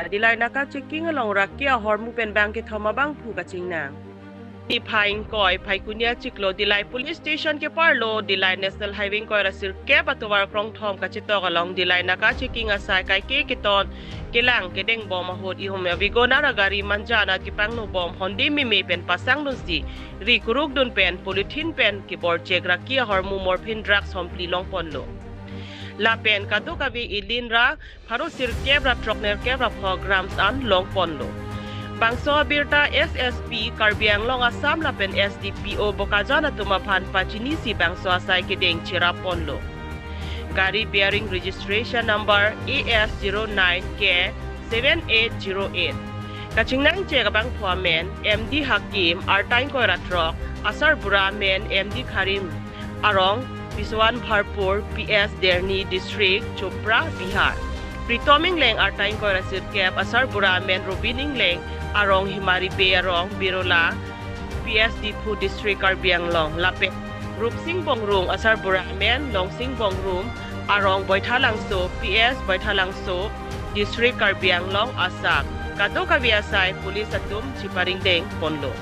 Dilllai Naga Checking along Raki hormu pen Bangkethom abangphu kachingnang. Di phaing koi phai kunia chiklo Dilllai police station ke parlo Dilllai national highway koi rasir ke batowar krong thom kachitok along Dilllai Naga Checking asai kai ke kiton kelang kedeng bom ahod ihom avigona ragari manjana ki pangno bom hondi mimi pen pasang dun si ri kuruk dun pen polythene pen ki bor check Raki hormu morphine drugs hompli long ponlo. La pen kadu kabi ilinra pharu sir kebra trokner kebra programs an long ponlo. Bangso birta SSP Karbiang long asam la pen SDPO bokajana tumapan pachinisi bangso asai kedeng chira ponlo. Gari bearing registration number AS09K7808. Kachingnang che kabang men MD Hakim Artain Koira Trok Asar Bura men MD Karim Arong Biswan Bharpur PS Derni District Chopra Bihar. Pritoming leng Artain Koira Sirkep Asar Bura men Robining leng Arong Himari Bay Arong Birola PS Dipu District Karbiang Long Lape. Rup Sing Bongrung Asar Bura men Long Sing Bongrum Arong Boithalangso PS Boithalangso District Karbiang Long Asak. Kado kabiasay Pulis Atum Chiparingdeng Ponlo.